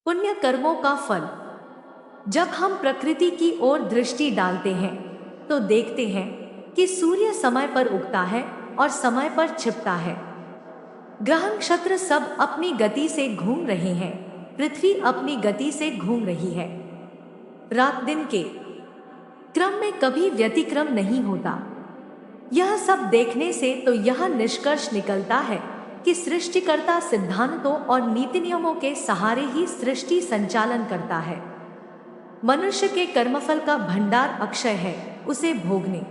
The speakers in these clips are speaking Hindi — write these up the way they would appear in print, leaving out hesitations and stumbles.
पुण्य कर्मों का फल। जब हम प्रकृति की ओर दृष्टि डालते हैं तो देखते हैं कि सूर्य समय पर उगता है और समय पर छिपता है। ग्रह नक्षत्र सब अपनी गति से घूम रहे हैं। पृथ्वी अपनी गति से घूम रही है। रात दिन के क्रम में कभी व्यतिक्रम नहीं होता। यह सब देखने से तो यह निष्कर्ष निकलता है कि सृष्टिकर्ता सिद्धांतों और नीति नियमों के सहारे ही सृष्टि संचालन करता है। मनुष्य के कर्मफल का भंडार अक्षय है। उसे भोगने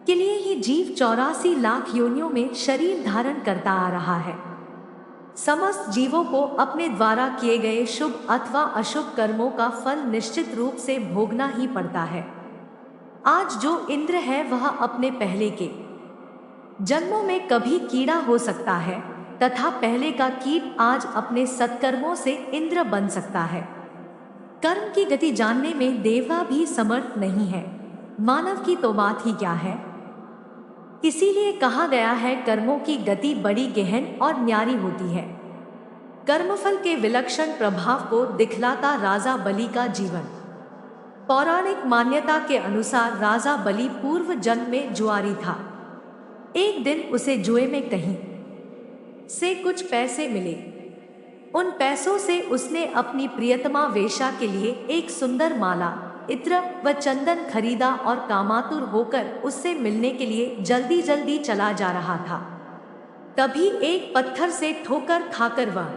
के लिए ही जीव 84 लाख योनियों में शरीर धारण करता आ रहा है। समस्त जीवों को अपने द्वारा किए गए शुभ अथवा अशुभ कर्मों का फल निश्चित रूप से भोगना ही पड़ता है। आज जो इंद्र है वह अपने पहले के जन्मों में कभी कीड़ा हो सकता है तथा पहले का कीट आज अपने सत्कर्मों से इंद्र बन सकता है। कर्म की गति जानने में देवता भी समर्थ नहीं है, मानव की तो बात ही क्या है। इसीलिए कहा गया है कर्मों की गति बड़ी गहन और न्यारी होती है। कर्मफल के विलक्षण प्रभाव को दिखलाता राजा बलि का जीवन। पौराणिक मान्यता के अनुसार राजा बलि पूर्व जन्म में जुआरी था। एक दिन उसे जुए में कहीं से कुछ पैसे मिले। उन पैसों से उसने अपनी प्रियतमा वेश्या के लिए एक सुंदर माला, इत्र व चंदन खरीदा और कामातुर होकर उससे मिलने के लिए जल्दी जल्दी चला जा रहा था। तभी एक पत्थर से ठोकर खाकर वह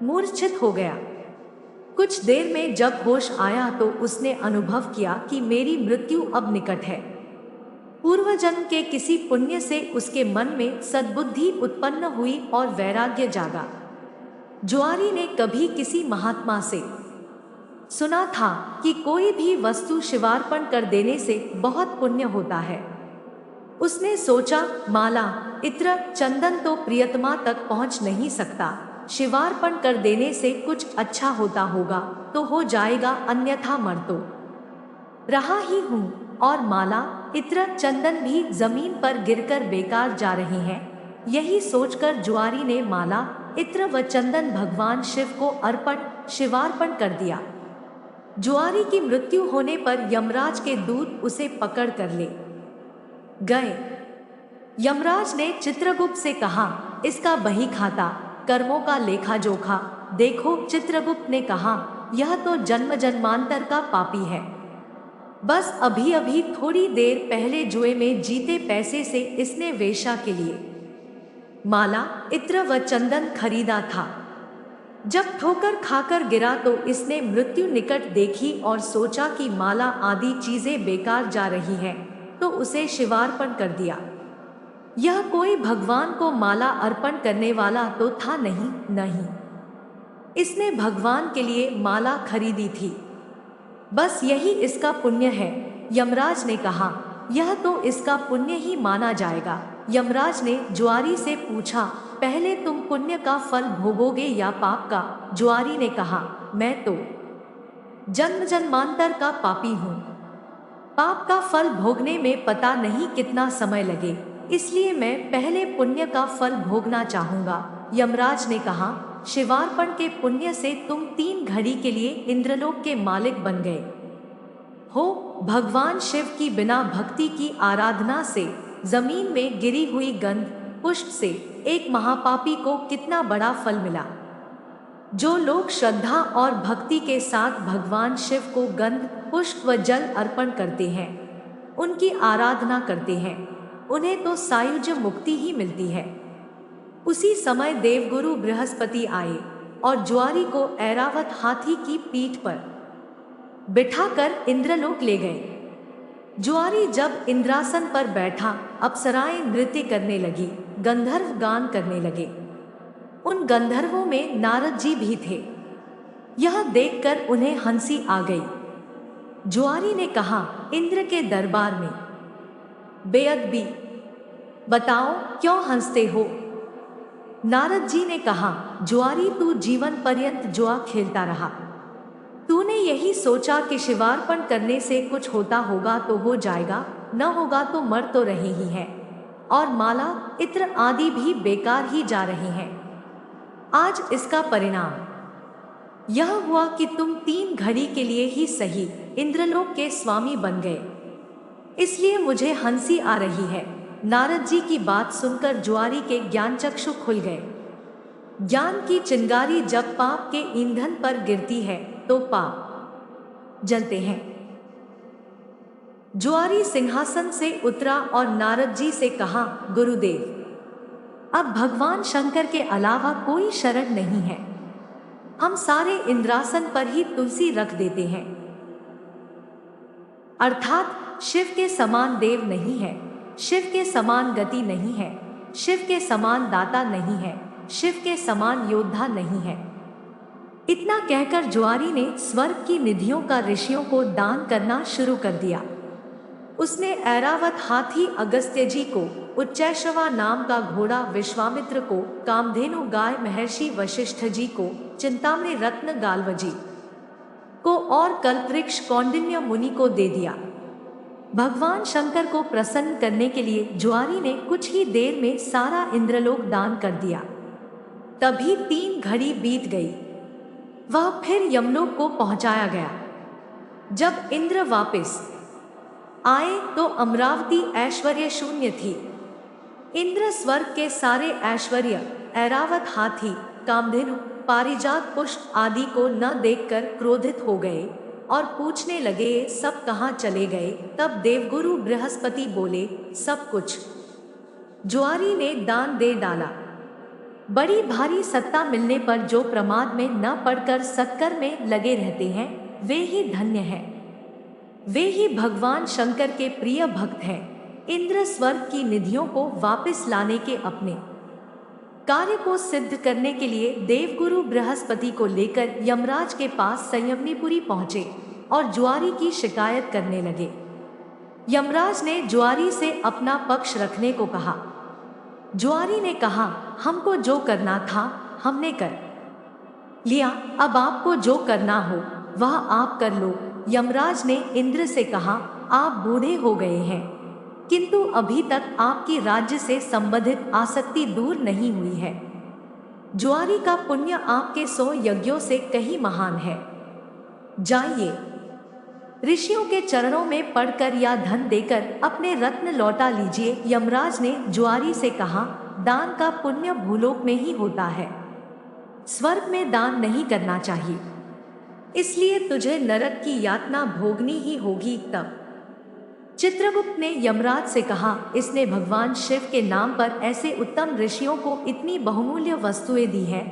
मूर्छित हो गया। कुछ देर में जब होश आया तो उसने अनुभव किया कि मेरी मृत्यु अब निकट है। पूर्व जन्म के किसी पुण्य से उसके मन में सद्बुद्धि उत्पन्न हुई और वैराग्य जागा। जुआरी ने कभी किसी महात्मा से सुना था कि कोई भी वस्तु शिवार्पण कर देने से बहुत पुण्य होता है। उसने सोचा, माला, इत्र, चंदन तो प्रियतमा तक पहुंच नहीं सकता, शिवार्पण कर देने से कुछ अच्छा होता होगा तो हो जाएगा, अन्यथा मर तो रहा ही हूँ और माला, इत्र, चंदन भी जमीन पर गिरकर बेकार जा रहे हैं। यही सोचकर जुआरी ने माला, इत्र व चंदन भगवान शिव को शिवार्पण कर दिया। जुआरी की मृत्यु होने पर यमराज के दूत उसे पकड़ कर ले गए। यमराज ने चित्रगुप्त से कहा, इसका बही खाता, कर्मों का लेखा जोखा देखो। चित्रगुप्त ने कहा, यह तो जन्म जन्मांतर का पापी है। बस अभी अभी थोड़ी देर पहले जुए में जीते पैसे से इसने वेश्या के लिए माला, इत्र व चंदन खरीदा था। जब ठोकर खाकर गिरा तो इसने मृत्यु निकट देखी और सोचा कि माला आदि चीजें बेकार जा रही हैं, तो उसे शिवार्पण कर दिया। यह कोई भगवान को माला अर्पण करने वाला तो था नहीं, इसने भगवान के लिए माला खरीदी थी। बस यही इसका पुण्य है। यमराज ने कहा, यह तो इसका पुण्य ही माना जाएगा। यमराज ने जुआरी से पूछा, पहले तुम पुण्य का फल भोगोगे या पाप का? जुआरी ने कहा, मैं तो जन्म जन्मांतर का पापी हूँ। पाप का फल भोगने में पता नहीं कितना समय लगे, इसलिए मैं पहले पुण्य का फल भोगना चाहूंगा। यमराज ने कहा, शिवार्पण के पुण्य से तुम 3 घड़ी के लिए इंद्रलोक के मालिक बन गए हो। भगवान शिव की बिना भक्ति की आराधना से जमीन में गिरी हुई गंध पुष्प से एक महापापी को कितना बड़ा फल मिला। जो लोग श्रद्धा और भक्ति के साथ भगवान शिव को गंध, पुष्प व जल अर्पण करते हैं, उनकी आराधना करते हैं, उन्हें तो सायुज्य मुक्ति ही मिलती है। उसी समय देवगुरु बृहस्पति आए और जुआरी को ऐरावत हाथी की पीठ पर बिठाकर इंद्रलोक ले गए। जुआरी जब इंद्रासन पर बैठा, अप्सराएं नृत्य करने लगी, गंधर्व गान करने लगे। उन गंधर्वों में नारद जी भी थे। यह देखकर उन्हें हंसी आ गई। जुआरी ने कहा, इंद्र के दरबार में बेअदबी, बताओ क्यों हंसते हो? नारद जी ने कहा, जुआरी तू जीवन पर्यंत जुआ खेलता रहा। तूने यही सोचा कि शिवार्पण करने से कुछ होता होगा तो हो जाएगा, न होगा तो मर तो रहे ही हैं, और माला, इत्र आदि भी बेकार ही जा रहे हैं। आज इसका परिणाम यह हुआ कि तुम 3 घड़ी के लिए ही सही इंद्रलोक के स्वामी बन गए, इसलिए मुझे हंसी आ रही है। नारद जी की बात सुनकर जुआरी के ज्ञानचक्षु खुल गए। ज्ञान की चिंगारी जब पाप के ईंधन पर गिरती है तो पाप जलते हैं। जुआरी सिंहासन से उतरा और नारद जी से कहा, गुरुदेव, अब भगवान शंकर के अलावा कोई शरण नहीं है। हम सारे इंद्रासन पर ही तुलसी रख देते हैं। अर्थात शिव के समान देव नहीं है, शिव के समान गति नहीं है, शिव के समान दाता नहीं है, शिव के समान योद्धा नहीं है। इतना कहकर जुआरी ने स्वर्ग की निधियों का ऋषियों को दान करना शुरू कर दिया। उसने ऐरावत हाथी अगस्त्य जी को, उच्चैश्रवा नाम का घोड़ा विश्वामित्र को, कामधेनु गाय महर्षि वशिष्ठ जी को, चिंतामणि रत्न गाल्वजी को और कल्पवृक्ष कौंडिन्य मुनि को दे दिया। भगवान शंकर को प्रसन्न करने के लिए जुआरी ने कुछ ही देर में सारा इंद्रलोक दान कर दिया। तभी 3 घड़ी बीत गई। वह फिर यमलोक को पहुंचाया गया। जब इंद्र वापस आए तो अमरावती ऐश्वर्य शून्य थी। इंद्र स्वर्ग के सारे ऐश्वर्य, ऐरावत हाथी, कामधेनु, पारिजात पुष्प आदि को न देखकर क्रोधित हो गए और पूछने लगे, सब कहाँ चले गए। तब देवगुरु बृहस्पति बोले, सब कुछ जुआरी ने दान दे डाला। बड़ी भारी सत्ता मिलने पर जो प्रमाद में न पड़कर सत्कर्म में लगे रहते हैं, वे ही धन्य हैं। वे ही भगवान शंकर के प्रिय भक्त हैं। इंद्र स्वर्ग की निधियों को वापस लाने के अपने कार्य को सिद्ध करने के लिए देवगुरु बृहस्पति को लेकर यमराज के पास संयमनीपुरी पहुंचे और जुआरी की शिकायत करने लगे। यमराज ने जुआरी से अपना पक्ष रखने को कहा। जुआरी ने कहा, हमको जो करना था हमने कर लिया, अब आपको जो करना हो वह आप कर लो। यमराज ने इंद्र से कहा, आप बूढ़े हो गए हैं, किंतु अभी तक आपकी राज्य से संबंधित आसक्ति दूर नहीं हुई है। जुआरी का पुण्य आपके 100 यज्ञों से कहीं महान है। जाइए, ऋषियों के चरणों में पड़कर या धन देकर अपने रत्न लौटा लीजिए। यमराज ने जुआरी से कहा, दान का पुण्य भूलोक में ही होता है, स्वर्ग में दान नहीं करना चाहिए, इसलिए तुझे नरक की यातना भोगनी ही होगी। तब चित्रगुप्त ने यमराज से कहा, इसने भगवान शिव के नाम पर ऐसे उत्तम ऋषियों को इतनी बहुमूल्य वस्तुएं दी है,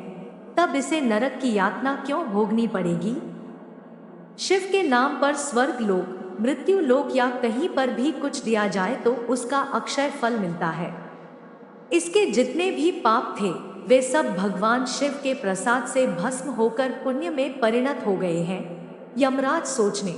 तब इसे नरक की यातना क्यों भोगनी पड़ेगी। शिव के नाम पर स्वर्ग लोक, मृत्यु लोक या कहीं पर भी कुछ दिया जाए तो उसका अक्षय फल मिलता है। इसके जितने भी पाप थे वे सब भगवान शिव के प्रसाद से भस्म होकर पुण्य में परिणत हो गए हैं। यमराज सोचने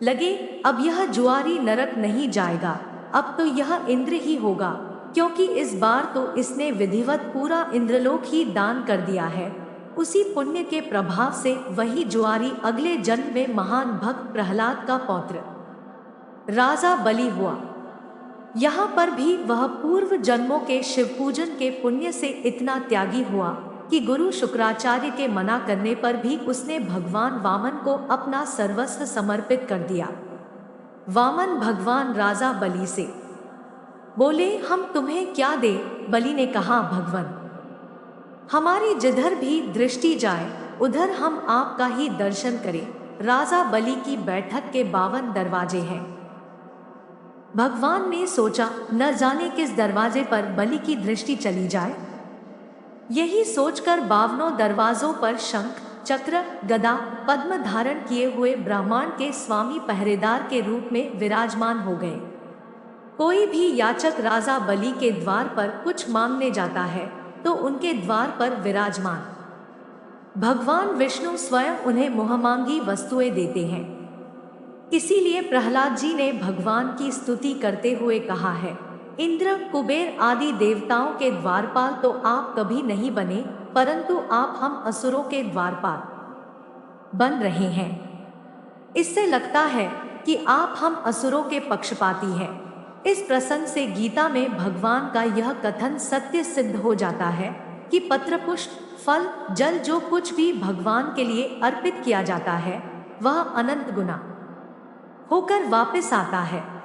लगे, अब यह जुआरी नरक नहीं जाएगा, अब तो यह इंद्र ही होगा, क्योंकि इस बार तो इसने विधिवत पूरा इंद्रलोक ही दान कर दिया है। उसी पुण्य के प्रभाव से वही जुआरी अगले जन्म में महान भक्त प्रहलाद का पौत्र राजा बलि हुआ। यहाँ पर भी वह पूर्व जन्मों के शिव पूजन के पुण्य से इतना त्यागी हुआ कि गुरु शुक्राचार्य के मना करने पर भी उसने भगवान वामन को अपना सर्वस्व समर्पित कर दिया। वामन भगवान राजा बलि से बोले, हम तुम्हें क्या दे। बलि ने कहा, भगवान, हमारी जिधर भी दृष्टि जाए उधर हम आपका ही दर्शन करें। राजा बलि की बैठक के 52 दरवाजे हैं। भगवान ने सोचा, न जाने किस दरवाजे पर बलि की दृष्टि चली जाए। यही सोचकर 52 दरवाजों पर शंख, चक्र, गदा, पद्म धारण किए हुए ब्रह्मांड के स्वामी पहरेदार के रूप में विराजमान हो गए। कोई भी याचक राजा बलि के द्वार पर कुछ मांगने जाता है तो उनके द्वार पर विराजमान भगवान विष्णु स्वयं उन्हें मुहमांगी वस्तुएं देते हैं। इसीलिए प्रहलाद जी ने भगवान की स्तुति करते हुए कहा है, इंद्र, कुबेर आदि देवताओं के द्वारपाल तो आप कभी नहीं बने, परंतु आप हम असुरों के द्वारपाल बन रहे हैं। इससे लगता है कि आप हम असुरों के पक्षपाती हैं। इस प्रसंग से गीता में भगवान का यह कथन सत्य सिद्ध हो जाता है कि पत्र, पुष्प, फल, जल, जो कुछ भी भगवान के लिए अर्पित किया जाता है वह अनंत गुना होकर वापस आता है।